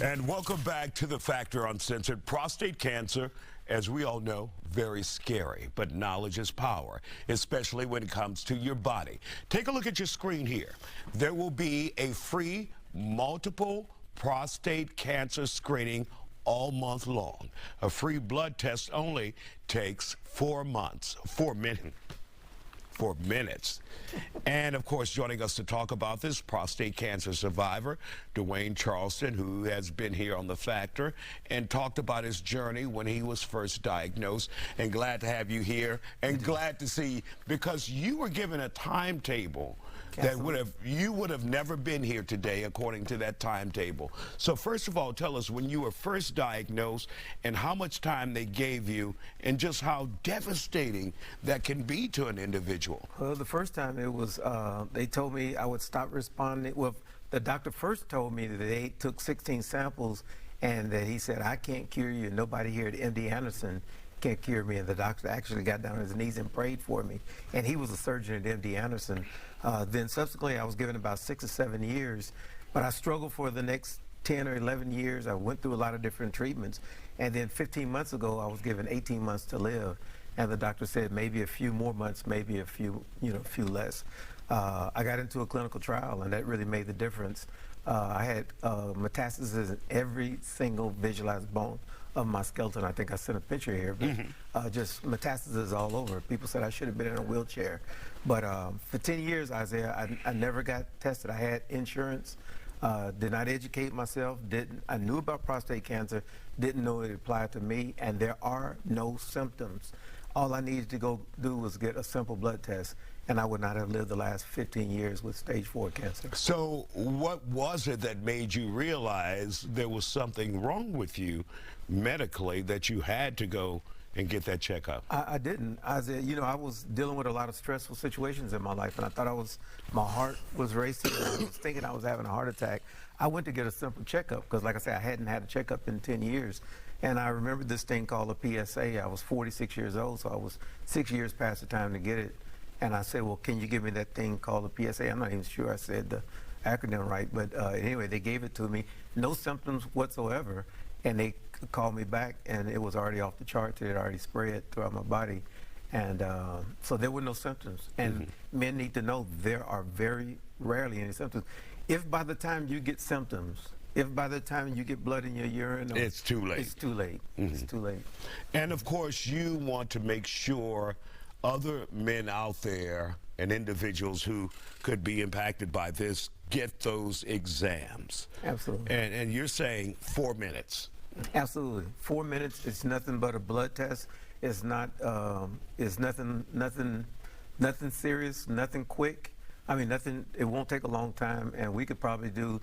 And welcome back to The Factor Uncensored. Prostate cancer, as we all know, very scary, but knowledge is power, especially when it comes to your body. Take a look at your screen here. There will be a free multiple prostate cancer screening all month long. A free blood test only takes 4 minutes. And of course, joining us to talk about this, prostate cancer survivor DeWayne Charleston, who has been here on The Factor and talked about his journey when he was first diagnosed. And glad to have you here, and glad to see, because you were given a timetable that you would have never been here today according to that timetable. So first of all, tell us when you were first diagnosed and how much time they gave you and just how devastating that can be to an individual. Well, the first time it was, they told me I would stop responding. Well, the doctor first told me that they took 16 samples and that he said, I can't cure you. Nobody here at MD Anderson can't cure me. And the doctor actually got down on his knees and prayed for me. And he was a surgeon at MD Anderson. Then subsequently, I was given about 6 or 7 years, but I struggled for the next 10 or 11 years. I went through a lot of different treatments. And then 15 months ago, I was given 18 months to live. And the doctor said maybe a few more months, maybe a few less. I got into a clinical trial, and that really made the difference. I had metastasis in every single visualized bone of my skeleton. I think I sent a picture here, but just metastasis all over. People said I should have been in a wheelchair. But for 10 years, Isaiah, I never got tested. I had insurance, did not educate myself, I knew about prostate cancer, didn't know it applied to me, and there are no symptoms. All I needed to go do was get a simple blood test, and I would not have lived the last 15 years with stage 4 cancer. So what was it that made you realize there was something wrong with you medically that you had to go and get that checkup? I didn't. I was dealing with a lot of stressful situations in my life, and I thought my heart was racing, and I was thinking I was having a heart attack. I went to get a simple checkup because, like I said, I hadn't had a checkup in 10 years. And I remember this thing called a PSA. I was 46 years old, so I was 6 years past the time to get it. And I said, well, can you give me that thing called a PSA? I'm not even sure I said the acronym right, but anyway, they gave it to me. No symptoms whatsoever. And they called me back, and it was already off the charts. It had already spread throughout my body. And so there were no symptoms. And men need to know there are very rarely any symptoms. If by the time you get symptoms, if by the time you get blood in your urine, it's too late. It's too late. It's too late. And of course, you want to make sure other men out there and individuals who could be impacted by this get those exams. Absolutely. And you're saying 4 minutes. Absolutely. 4 minutes. It's nothing but a blood test. It's not. It's nothing serious. Nothing quick. I mean, nothing. It won't take a long time, and we could probably do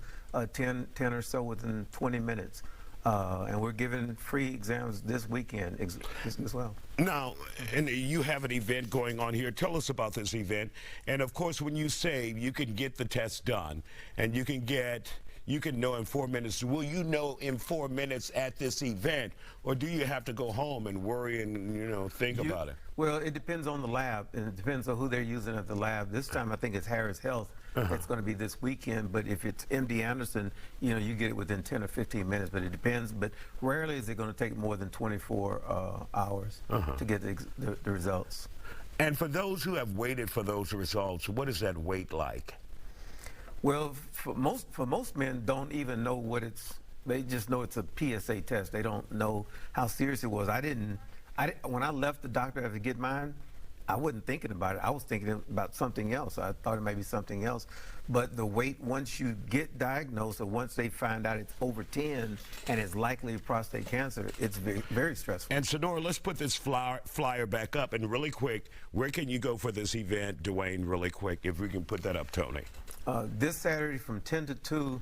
10 or so within 20 minutes. And we're giving free exams this weekend as well. Now, and you have an event going on here. Tell us about this event. And of course, when you say you can get the test done and you can know in 4 minutes, will you know in 4 minutes at this event, or do you have to go home and worry and think about it? Well, it depends on the lab, and it depends on who they're using at the lab. This time I think it's Harris Health. It's going to be this weekend, but if it's MD Anderson, you get it within 10 or 15 minutes, but it depends. But rarely is it going to take more than 24 hours to get the results. And for those who have waited for those results, what is that wait like? Well, for most men, don't even know what they just know it's a PSA test. They don't know how serious it was. When I left the doctor to get mine, I wasn't thinking about it. I was thinking about something else. I thought it might be something else. But the wait, once you get diagnosed, or once they find out it's over 10 and it's likely prostate cancer, it's very, very stressful. And Sonora, let's put this flyer back up. And really quick, where can you go for this event, DeWayne, really quick, if we can put that up, Tony? This Saturday from 10 to 2,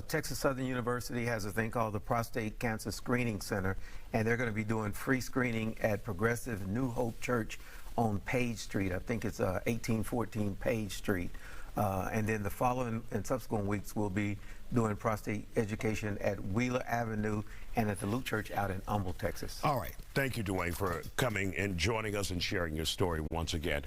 Texas Southern University has a thing called the Prostate Cancer Screening Center, and they're going to be doing free screening at Progressive New Hope Church on Page Street. I think it's 1814 Page Street. And then the following and subsequent weeks, we'll be doing prostate education at Wheeler Avenue and at the Luke Church out in Humble, Texas. All right. Thank you, DeWayne, for coming and joining us and sharing your story once again.